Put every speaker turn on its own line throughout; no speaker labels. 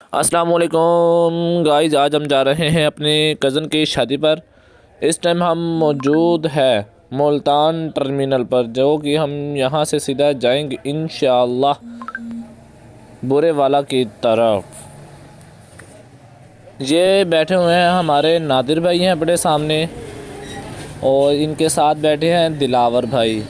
अस्सलाम वालेकुम गाइस, आज हम जा रहे हैं अपने कज़न की शादी पर। इस टाइम हम मौजूद है मुल्तान टर्मिनल पर, जो कि हम यहाँ से सीधा जाएंगे इंशाअल्लाह बुरे वाला की तरफ। ये बैठे हुए हैं हमारे नादिर भाई हैं बड़े सामने, और इनके साथ बैठे हैं दिलावर भाई।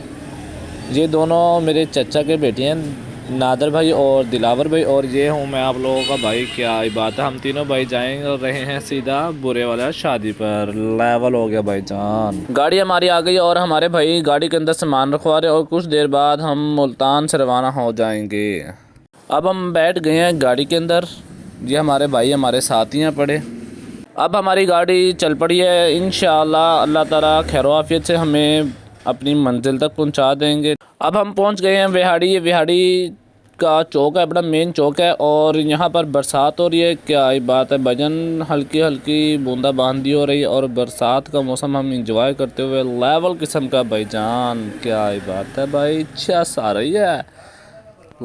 ये दोनों मेरे चचा के बेटे हैं, नादर भाई और दिलावर भाई, और ये हूँ मैं आप लोगों का भाई। क्या ही बात है, हम तीनों भाई जाएंगे और रहे हैं सीधा बुरे वाला शादी पर। लेवल हो गया भाई जान। गाड़ी हमारी आ गई और हमारे भाई गाड़ी के अंदर सामान रखवा रहे, और कुछ देर बाद हम मुल्तान से रवाना हो जाएंगे। अब हम बैठ गए हैं गाड़ी के अंदर, ये हमारे भाई हमारे साथ ही हैं पड़े। अब हमारी गाड़ी चल पड़ी है, इंशाअल्लाह अल्लाह ताला खैर आफियत से हमें अपनी मंजिल तक पहुंचा देंगे। अब हम पहुंच गए हैं विहाड़ी। ये विहाड़ी का चौक है, बड़ा मेन चौक है, और यहाँ पर बरसात हो रही है। क्या ही बात है भजन, हल्की हल्की बूंदाबांदी हो रही है, और बरसात का मौसम हम इंजॉय करते हुए लेवल किस्म का भाईजान। क्या ही बात है भाई, अच्छा आ रही है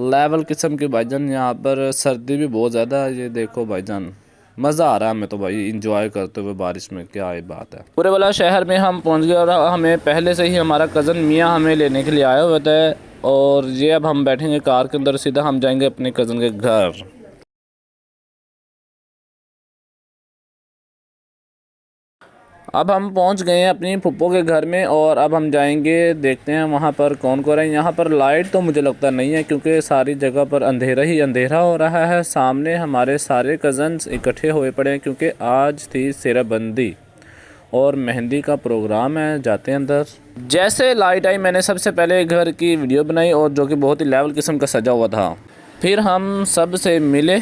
लेवल किस्म की भाईजान। यहाँ पर सर्दी भी बहुत ज़्यादा है, ये देखो भाईजान मज़ा आ रहा है हमें तो भाई इंजॉय करते हुए बारिश में। क्या ही बात है। पूरे वाला शहर में हम पहुंच गए, और हमें पहले से ही हमारा कज़न मियाँ हमें लेने के लिए आया हुआ था। और ये अब हम बैठेंगे कार के अंदर, सीधा हम जाएंगे अपने कज़न के घर। अब हम पहुंच गए हैं अपनी फुप्पो के घर में, और अब हम जाएंगे, देखते हैं वहां पर कौन कौन है। यहाँ पर लाइट तो मुझे लगता नहीं है, क्योंकि सारी जगह पर अंधेरा ही अंधेरा हो रहा है। सामने हमारे सारे कज़न्स इकट्ठे हुए पड़े हैं, क्योंकि आज थी सेहराबंदी और मेहंदी का प्रोग्राम है। जाते हैं अंदर। जैसे लाइट आई, मैंने सबसे पहले घर की वीडियो बनाई, और जो कि बहुत ही लेवल किस्म का सजा हुआ था। फिर हम सब से मिले,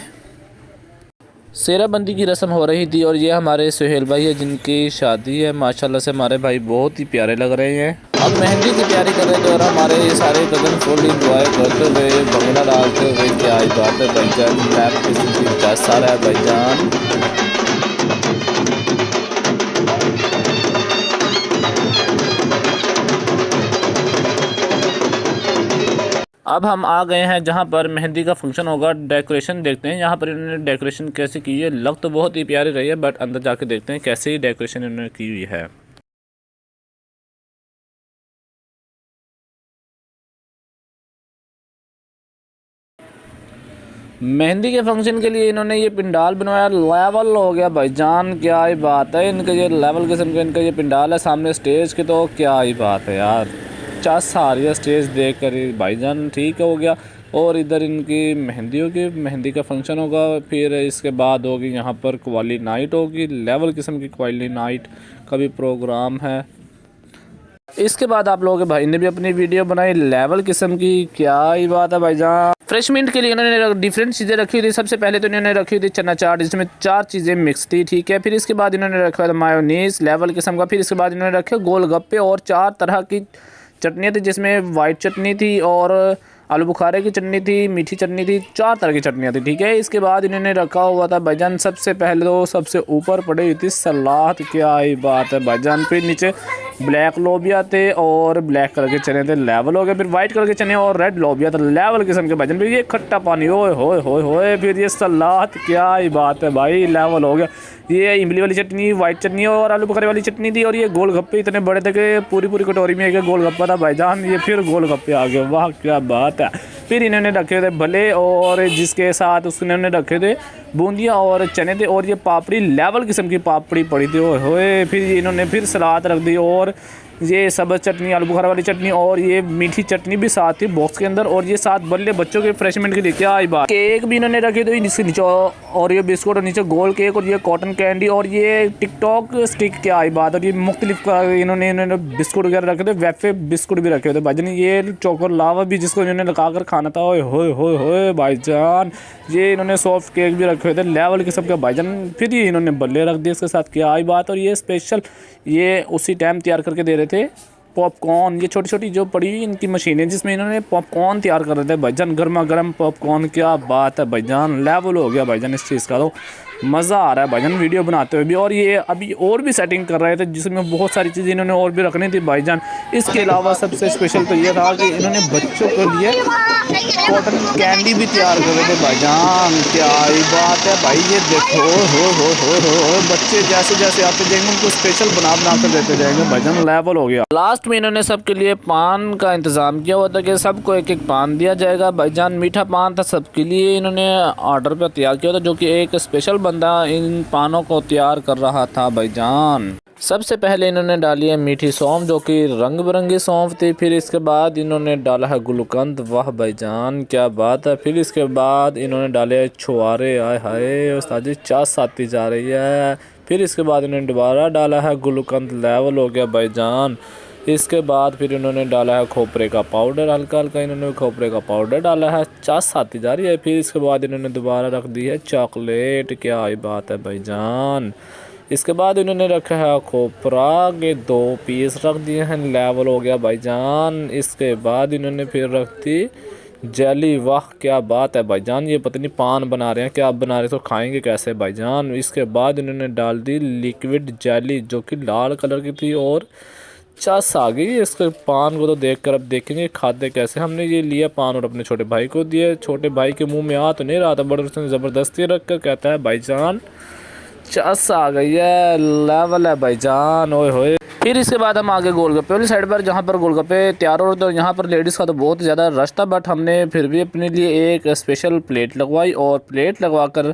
सेहराबंदी की रस्म हो रही थी, और ये हमारे सुहेल भाई है जिनकी शादी है। माशाल्लाह से हमारे भाई बहुत ही प्यारे लग रहे हैं। अब मेहंदी की तैयारी कर रहे थे, और हमारे ये सारे कज़न फुल इंजॉय करते हुए भंगड़ा डालते हुए। क्या ही बात है भाईजान, लैब किसी की 50 साल है भाईजान। अब हम आ गए हैं जहाँ पर मेहंदी का फंक्शन होगा। डेकोरेशन देखते हैं यहाँ पर इन्होंने डेकोरेशन कैसे की है। लग तो बहुत ही प्यारी रही है, बट अंदर जाके देखते हैं कैसे ही डेकोरेशन इन्होंने की हुई है। मेहंदी के फंक्शन के लिए इन्होंने ये पिंडाल बनवाया, लेवल हो गया भाईजान। क्या ही बात है, इनका ये लेवल किस्म का इनका ये पिंडाल है सामने स्टेज के, तो क्या ही बात है यार। चस आ रही है स्टेज देख कर ही भाईजान, ठीक हो गया। और इधर इनकी मेहंदी होगी, मेहंदी का फंक्शन होगा। फिर इसके बाद होगी यहाँ पर कवाली नाइट होगी, लेवल किस्म की कवाली नाइट का भी प्रोग्राम है। इसके बाद आप लोगों के भाई ने भी अपनी वीडियो बनाई लेवल किस्म की। क्या ही बात है भाईजान। फ्रेशमेंट के लिए इन्होंने डिफरेंट चीज़ें रखी हुई थी। सबसे पहले तो इन्होंने रखी हुई थी चना चाट, जिसमें 4 चीज़ें मिक्स थी, ठीक है। फिर इसके बाद इन्होंने रखा था मायोनीस लेवल किस्म का। फिर इसके बाद इन्होंने रखे गोलगप्पे, और 4 तरह की चटनियाँ थी, जिसमें वाइट चटनी थी, और आलू बुखारे की चटनी थी, मीठी चटनी थी, 4 तरह की चटनियाँ थी, ठीक है। इसके बाद इन्होंने रखा हुआ था भाईजान, सबसे पहले तो सबसे ऊपर पड़ी हुई थी सलाद। क्या ही बात है भाईजान। फिर नीचे ब्लैक लोबिया थे, और ब्लैक कलर के चने थे, लेवल हो गए। फिर वाइट कलर के चने और रेड लोबिया था, लेवल किस्म के भाईजान। फिर ये खट्टा पानी, ओए होए होए होए। फिर ये सलाद, क्या ही बात है भाई, लेवल हो गया। ये इमली वाली चटनी, वाइट चटनी और आलू बुखारे वाली चटनी थी। और ये गोलगप्पे इतने बड़े थे कि पूरी पूरी कटोरी में एक गोलगप्पा था भाईजान। ये फिर गोलगप्पे आ गए, वाह क्या बात है। फिर इन्होंने रखे थे भले, और जिसके साथ उसने रखे थे बूंदियाँ और चने थे, और ये पापड़ी लेवल किस्म की पापड़ी पड़ी थी, ओए होए। फिर इन्होंने फिर सलाद रख दी, और ये सब्ज़ चटनी, आलू बुखारा वाली चटनी, और ये मीठी चटनी भी साथ थी बॉक्स के अंदर। और ये साथ बल्ले बच्चों के फ्रेशमेंट के लिए। क्या ही बात। केक भी इन्होंने रखे थे जिसके नीचे, और ये बिस्कुट, और नीचे गोल केक, और ये कॉटन कैंडी, और ये टिकटॉक स्टिक। क्या ही बात। और ये मुख्तलिफ इन्होंने बिस्कुट वगैरह रखे थे, वेफे बिस्कुट भी रखे थे भाईजान। ये चोकर लावा भी जिसको इन्होंने लगा कर खाना था, ओए होए होए होए भाईजान। ये इन्होंने सॉफ्ट केक भी रखे थे, लेवल के सब के भाईजान। फिर ये इन्होंने बल्ले रख दिए इसके साथ। क्या ही बात। और ये स्पेशल ये उसी टाइम तैयार करके दे रहे थे पॉपकॉर्न। ये छोटी छोटी जो पड़ी हुई इनकी मशीनें, जिसमें इन्होंने पॉपकॉर्न तैयार कर रहे थे भाईजान, गर्मा गर्म पॉपकॉर्न। क्या बात है भाईजान, लेवल हो गया भाईजान इस चीज़ का तो। मज़ा आ रहा है भाईजान वीडियो बनाते हुए भी। और ये अभी और भी सेटिंग कर रहे थे जिसमें बहुत सारी चीज़ें इन्होंने और भी रखनी थी भाईजान। इसके अलावा सबसे स्पेशल तो ये था कि इन्होंने बच्चों के लिए कॉटन कैंडी भी तैयार कर रहे थे भाईजान। क्या ही बात है भाई, ये देखो हो बच्चे जैसे जैसे आते जाएंगे उनको स्पेशल बना कर देते जाएंगे भाईजान। लेवल हो गया। लास्ट में इन्होंने सबके लिए पान का इंतज़ाम किया हुआ था कि सबको एक एक पान दिया जाएगा भाईजान। मीठा पान था सबके लिए, इन्होंने ऑर्डर पर तैयार किया था, जो कि एक स्पेशल बंदा इन पानों को तैयार कर रहा था भाईजान। सबसे पहले इन्होंने डाली है मीठी सौंफ, जो कि रंग बिरंगी सौंफ थी। फिर इसके बाद इन्होंने डाला है गुलकंद, वाह भाईजान क्या बात है। फिर इसके बाद इन्होंने डाले है छुआरे, आए हाय उस्ताद जी चास आती जा रही है। फिर इसके बाद इन्होंने दोबारा डाला है गुलकंद, लेवल हो गया भाईजान। इसके बाद फिर इन्होंने डाला है खोपरे का पाउडर, हल्का हल्का इन्होंने खोपरे का पाउडर डाला है, चास आती जा रही है। फिर इसके बाद इन्होंने दोबारा रख दी है चॉकलेट, क्या ही बात है भाईजान। इसके बाद इन्होंने रखा है खोपरा के 2 पीस रख दिए हैं, लेवल हो गया भाईजान। इसके बाद इन्होंने फिर रख दी जेली, वाह क्या बात है भाईजान। ये पता नहीं पान बना रहे हैं क्या, आप बना रहे तो खाएंगे कैसे भाईजान। इसके बाद इन्होंने डाल दी लिक्विड जेली, जो कि लाल कलर की थी और चस आ गई। इसके पान को तो देखकर अब देखेंगे खाते कैसे। हमने ये लिया पान और अपने छोटे भाई को दिए। छोटे भाई के मुंह में आ तो नहीं रहा था, बड़े उसने ज़बरदस्ती रख कर कहता है भाईजान चस आ गई है, लेवल है भाईजान, ओए होए। फिर इसके बाद हम आगे गोलगप्पे वाली साइड पर, जहाँ पर गोलगप्पे तैयार हो रहे थे। यहाँ पर लेडीज़ का तो बहुत ज़्यादा रश था, बट हमने फिर भी अपने लिए एक स्पेशल प्लेट लगवाई। और प्लेट लगवाकर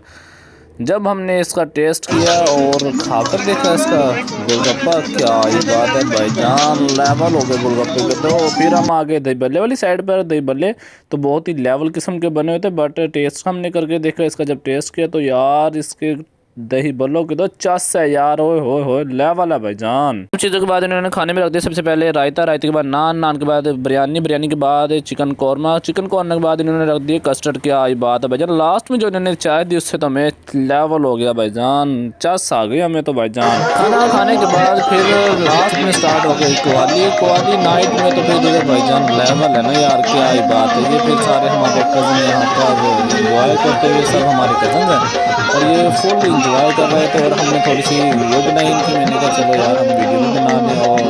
जब हमने इसका टेस्ट किया और खाकर देखा इसका गोलगप्पा, क्या ये बात है भाईजान, लेवल हो गए गोलगप्पे के। तो फिर हम आगे दही बल्ले वाली साइड पर। दही बल्ले तो बहुत ही लेवल किस्म के बने हुए थे, बट टेस्ट हमने करके देखा इसका। जब टेस्ट किया तो यार इसके दही बल्लों की तो चस है यार, ओए होए लेवल है भाईजान। कुछ चीज़ों के बाद इन्होंने खाने में रख दिया। सबसे पहले रायता, रायते के बाद नान, नान के बाद बिरयानी, बिरयानी के बाद चिकन कौरमा, चिकन कौरमा के बाद इन्होंने रख दिए कस्टर्ड, क्या आई बात है भाईजान। लास्ट में जो इन्होंने चाय दी उससे तो हमें लेवल हो गया भाईजान, चस आ गई हमें तो भाईजान। खाना खाने के बाद फिर लास्ट में स्टार्ट हो गई कवाली, कवाली नाइट में तो फिर देखो भाईजान लेवल है ना यार, क्या आई बात है। ये फिर सारे हमारे कज़न यहाँ पर इंजॉय करते हुए, सब हमारे कज़न हैं और ये फुल इंजॉय कर रहे थे। और हमने थोड़ी सी वीडियो बनाई इनकी, मैंने कहा चलो यार हम वीडियो भी बना लें और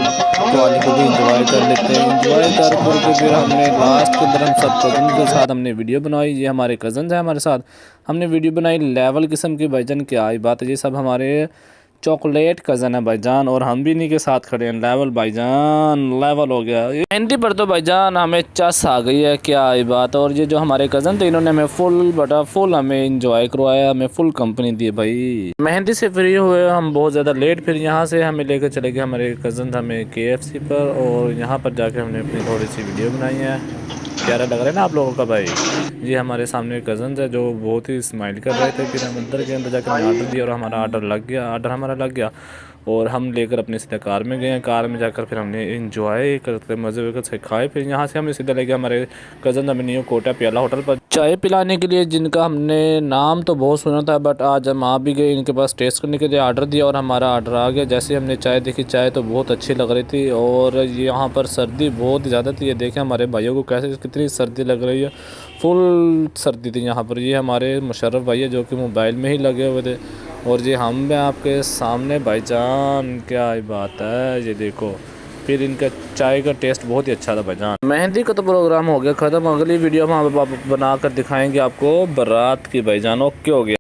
कवाली को भी इंजॉय कर लेते हैं। इंजॉय कर फिर हमने लास्ट के अंदर हम सब कज़न के साथ हमने वीडियो बनाई। ये हमारे कज़न हैं हमारे साथ, हमने वीडियो बनाई लेवल किस्म की भाईजान, क्या आई बात है। ये सब हमारे चॉकलेट कज़न है भाईजान और हम भी इन्हीं के साथ खड़े हैं, लेवल भाईजान, लेवल हो गया। एंट्री पर तो भाईजान हमें चस आ गई है, क्या आई बात। और ये जो हमारे कज़न थे इन्होंने हमें फुल हमें इंजॉय करवाया, हमें फुल कंपनी दी भाई। मेहंदी से फ्री हुए हम बहुत ज़्यादा लेट, फिर यहाँ से हमें लेकर चले गए हमारे कज़न हमें KFC पर। और यहाँ पर जाके हमने अपनी थोड़ी सी वीडियो बनाई है। प्यारा लग रहा है ना आप लोगों का भाई। ये हमारे सामने कज़न्स है जो बहुत ही स्माइल कर रहे थे। फिर हम अंदर के अंदर जाकर हमने ऑर्डर दिया और हमारा ऑर्डर लग गया और हम लेकर अपने सीधा कार में गए। कार में जाकर फिर हमने इंजॉय करते मज़े वक़्त से खाए। फिर यहाँ से हमें सीधा ले गया हमारे कज़न हमें न्यू कोटा प्याला होटल पर चाय पिलाने के लिए, जिनका हमने नाम तो बहुत सुना था, बट आज हम आ भी गए इनके पास टेस्ट करने के लिए। ऑर्डर दिया और हमारा ऑर्डर आ गया। जैसे हमने चाय देखी, चाय तो बहुत अच्छी लग रही थी। और यहाँ पर सर्दी बहुत ही ज़्यादा थी, ये देखें हमारे भाइयों को कैसे कितनी सर्दी लग रही है, फुल सर्दी थी यहाँ पर। ये हमारे मुशर्रफ भाई है जो कि मोबाइल में ही लगे हुए थे। और ये हम में आपके सामने भाईजान, क्या ही बात है, ये देखो। फिर इनका चाय का टेस्ट बहुत ही अच्छा था भाईजान। मेहंदी का तो प्रोग्राम हो गया ख़त्म। अगली वीडियो में हम बना कर दिखाएंगे आपको बारात की भाईजान। ओके हो गया।